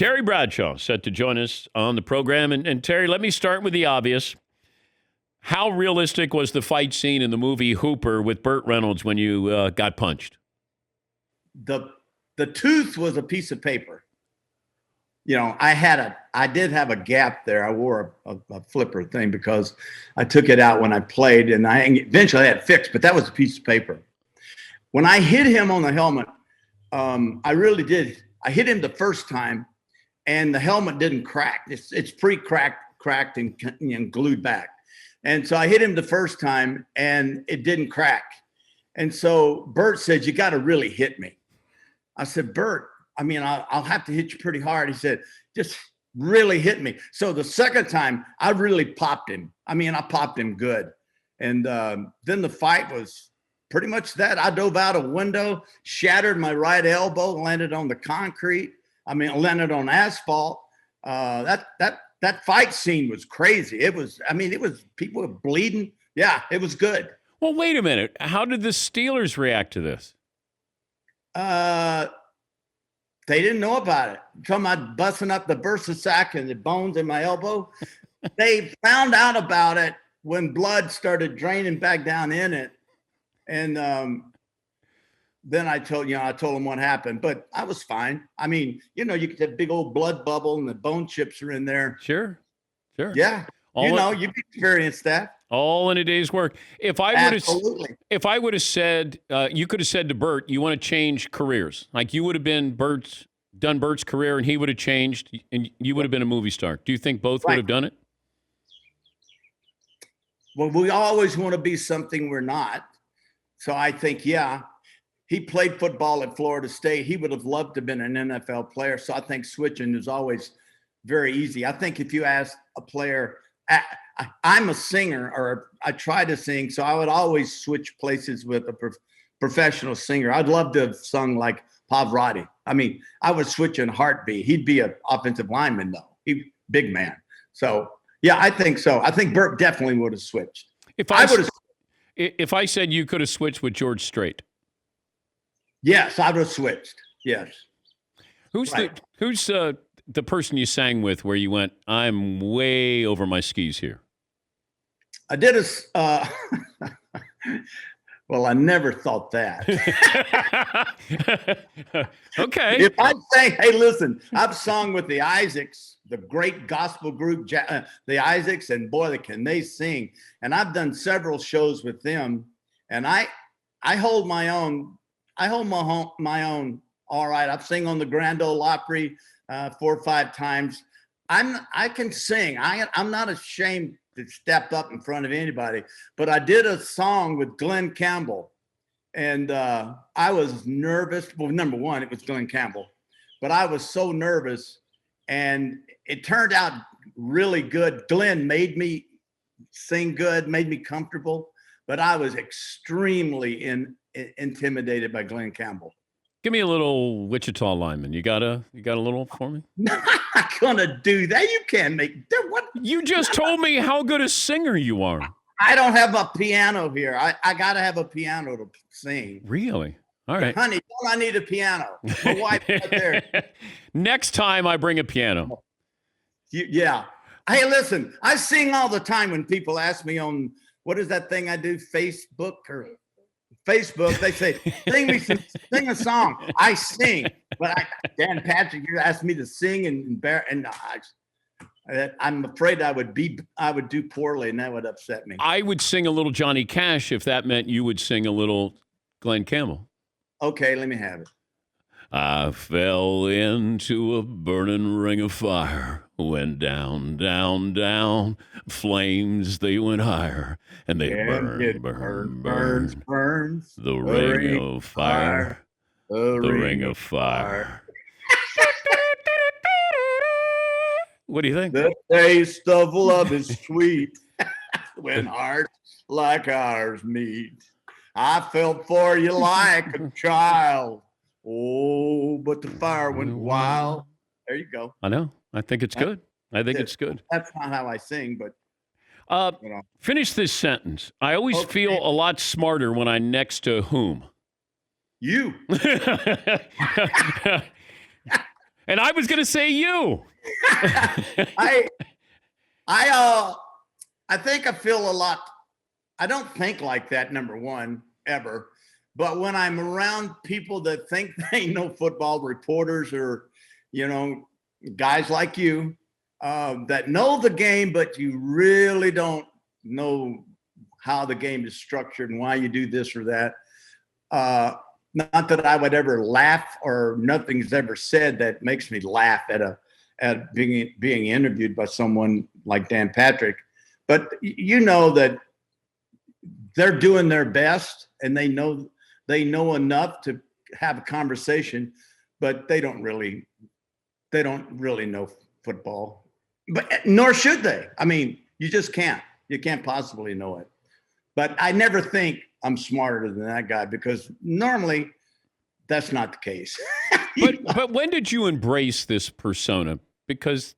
Terry Bradshaw set to join us on the program. And Terry, let me start with the obvious. How realistic was the fight scene in the movie Hooper with Burt Reynolds when you got punched? The tooth was a piece of paper. You know, I did have a gap there. I wore a flipper thing because I took it out when I played, and I eventually had it fixed, but that was a piece of paper. When I hit him on the helmet, I really did. I hit him the first time, and the helmet didn't crack. It's cracked and glued back. And so I hit him the first time, and it didn't crack. And so Bert said, "You got to really hit me." I said, "Bert, I mean, I'll have to hit you pretty hard." He said, "Just really hit me." So the second time, I really popped him. I mean, I popped him good. And then the fight was pretty much that. I dove out a window, shattered my right elbow, landed on the concrete. I mean, landed on asphalt. That fight scene was crazy. It was people were bleeding. Yeah, it was good. Well, wait a minute. How did the Steelers react to this? They didn't know about it. Talking about busting up the bursa sac and the bones in my elbow. They found out about it when blood started draining back down in it. And then I told them what happened, but I was fine. I mean, you get that big old blood bubble and the bone chips are in there. Sure. Yeah. You've experienced that. All in a day's work. If I would have said, you could have said to Bert, you want to change careers. Like you would have been done Bert's career and he would have changed and you would have been a movie star. Do you think both would have done it? Well, we always want to be something we're not. So I think, yeah, he played football at Florida State. He would have loved to have been an NFL player. So I think switching is always very easy. I think if you ask a player, I'm a singer or I try to sing, so I would always switch places with a professional singer. I'd love to have sung like Pavarotti. I mean, I would switch in a heartbeat. He'd be an offensive lineman, though. He's a big man. So, yeah, I think so. I think Burt definitely would have switched. If I said you could have switched with George Strait. Yes, I would have switched. Yes. Who's the person you sang with where you went, I'm way over my skis here? I did well, I never thought that. Okay. If I say, hey, listen, I've sung with the Isaacs, the great gospel group, the Isaacs, and boy, can they sing. And I've done several shows with them, and I hold my own. I hold my own all right. I've sing on the Grand Ole Opry 4 or 5 times. I can sing. I'm not ashamed to step up in front of anybody, but I did a song with Glenn Campbell, and I was nervous. Well, number one, it was Glenn Campbell, but I was so nervous, and it turned out really good. Glenn made me sing good, made me comfortable, but I was extremely intimidated by Glenn Campbell. Give me a little Wichita lineman. You got a little for me? I'm not gonna do that. You can't make what? You just told me how good a singer you are. I don't have a piano here. I gotta have a piano to sing. Really? All right. Honey, don't I need a piano? My wife right there. Next time I bring a piano. Yeah. Hey, listen, I sing all the time when people ask me on, what is that thing I do, Facebook. They say, sing a song. I sing, but Dan Patrick, you asked me to sing and I'm afraid I would do poorly, and that would upset me. I would sing a little Johnny Cash if that meant you would sing a little Glenn Campbell. Okay, let me have it. I fell into a burning ring of fire, went down, down, down, flames they went higher, and they burns. The ring of fire, the ring of fire. What do you think? The taste of love is sweet when hearts like ours meet. I felt for you like a child. Oh, but the fire went wild. There you go. I know. I think it's good. It's good. That's not how I sing, but finish this sentence. I always feel a lot smarter when I'm next to whom? You. And I was going to say you. I think I feel a lot. I don't think like that, number one, ever. But when I'm around people that think they know football, reporters or, guys like you that know the game, but you really don't know how the game is structured and why you do this or that. Not that I would ever laugh, or nothing's ever said that makes me laugh at being interviewed by someone like Dan Patrick. But that they're doing their best, and they know enough to have a conversation, but they don't really know football, but nor should they. I mean, you just can't. You can't possibly know it. But I never think I'm smarter than that guy, because normally that's not the case. But when did you embrace this persona? Because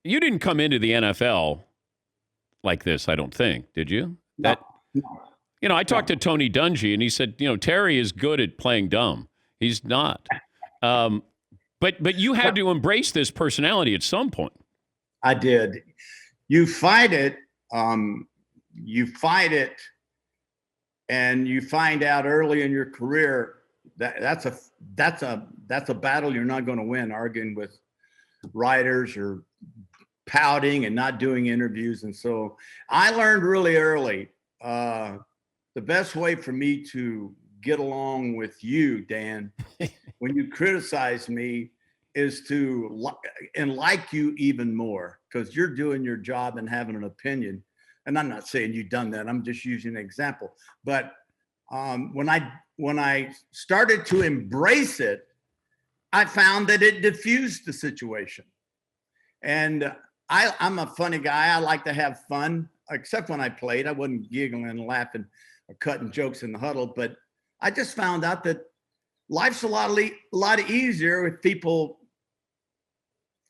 you didn't come into the NFL like this, I don't think, did you? No. I talked to Tony Dungy, and he said, Terry is good at playing dumb. He's not. But you had to embrace this personality at some point. I did. You fight it, and you find out early in your career that that's a battle you're not going to win, arguing with writers or pouting and not doing interviews. And so I learned really early, the best way for me to get along with you, Dan, when you criticize me, is to like you even more, because you're doing your job and having an opinion. And I'm not saying you've done that. I'm just using an example. But when I started to embrace it, I found that it diffused the situation. And I'm a funny guy. I like to have fun, except when I played. I wasn't giggling and laughing or cutting jokes in the huddle. But I just found out that life's a lot easier if people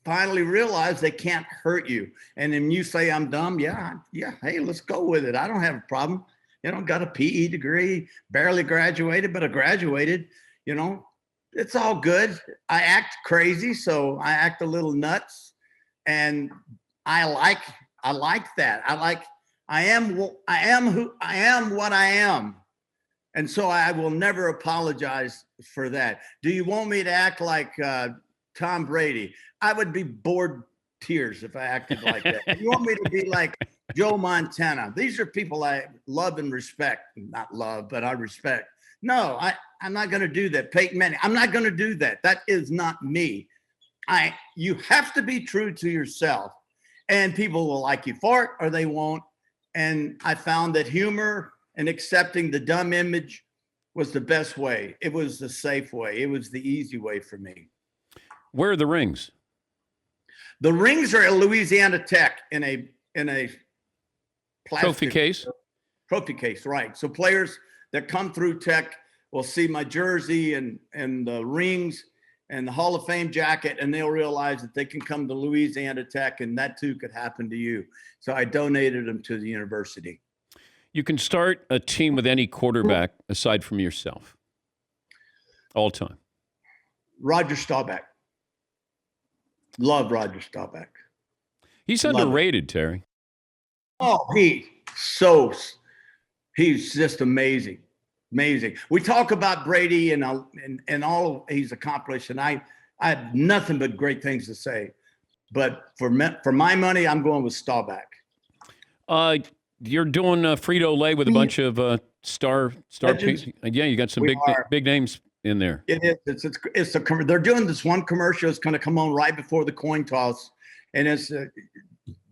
finally realize they can't hurt you. And then you say I'm dumb. Yeah. Hey, let's go with it. I don't have a problem. Got a PE degree, barely graduated, but I graduated. It's all good. I act crazy, so I act a little nuts, and I like that. I am what I am. And so I will never apologize for that. Do you want me to act like Tom Brady? I would be bored tears if I acted like that. You want me to be like Joe Montana? These are people I love and respect. Not love, but I respect. No, I'm not going to do that. Peyton Manning, I'm not going to do that. That is not me. You have to be true to yourself, and people will like you for it or they won't. And I found that humor and accepting the dumb image was the best way. It was the safe way. It was the easy way for me. Where are the rings? The rings are at Louisiana Tech in a plastic trophy case, right? So players that come through Tech will see my jersey and the rings and the Hall of Fame jacket, and they'll realize that they can come to Louisiana Tech, and that too could happen to you. So I donated them to the university. You can start a team with any quarterback aside from yourself. All time. Roger Staubach. Love Roger Staubach. He's underrated, Terry. Oh, he's just amazing. Amazing. We talk about Brady and all he's accomplished, and I have nothing but great things to say. But for my money, I'm going with Staubach. You're doing Frito-Lay with a bunch of star Legends. Yeah, you got some big names in there. It is. They're doing this one commercial. It's going to come on right before the coin toss, and it's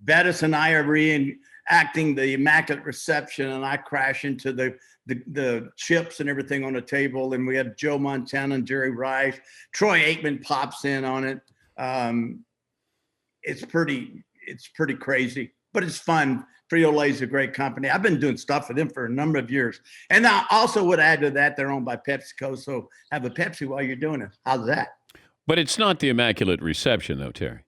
Bettis and I are reenacting the Immaculate Reception, and I crash into the chips and everything on the table, and we have Joe Montana and Jerry Rice. Troy Aikman pops in on it. It's pretty crazy, but it's fun. Frito-Lay is a great company. I've been doing stuff with them for a number of years. And I also would add to that, they're owned by PepsiCo, so have a Pepsi while you're doing it. How's that? But it's not the Immaculate Reception, though, Terry.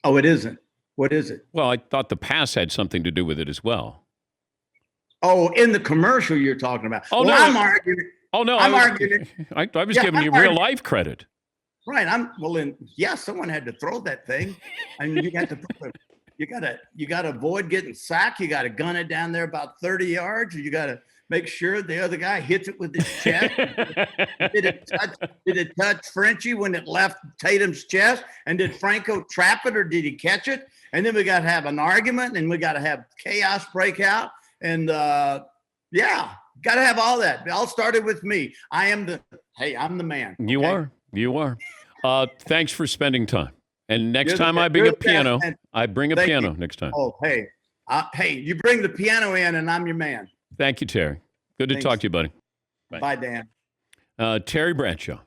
Oh, it isn't? What is it? Well, I thought the pass had something to do with it as well. Oh, in the commercial you're talking about. Oh, well, no. I'm arguing. Oh, no. I'm arguing. I was giving you real life credit. Right. Someone had to throw that thing. I mean, you got to avoid getting sacked. You got to gun it down there about 30 yards. You got to make sure the other guy hits it with his chest. Did it touch Frenchie when it left Tatum's chest? And did Franco trap it or did he catch it? And then we got to have an argument and we got to have chaos break out. And got to have all that. It all started with me. I'm the man. Okay? You are. Thanks for spending time. And next time I bring a piano, next time. Oh, hey, you bring the piano in and I'm your man. Thank you, Terry. Good to talk to you, buddy. Bye, Dan. Terry Bradshaw.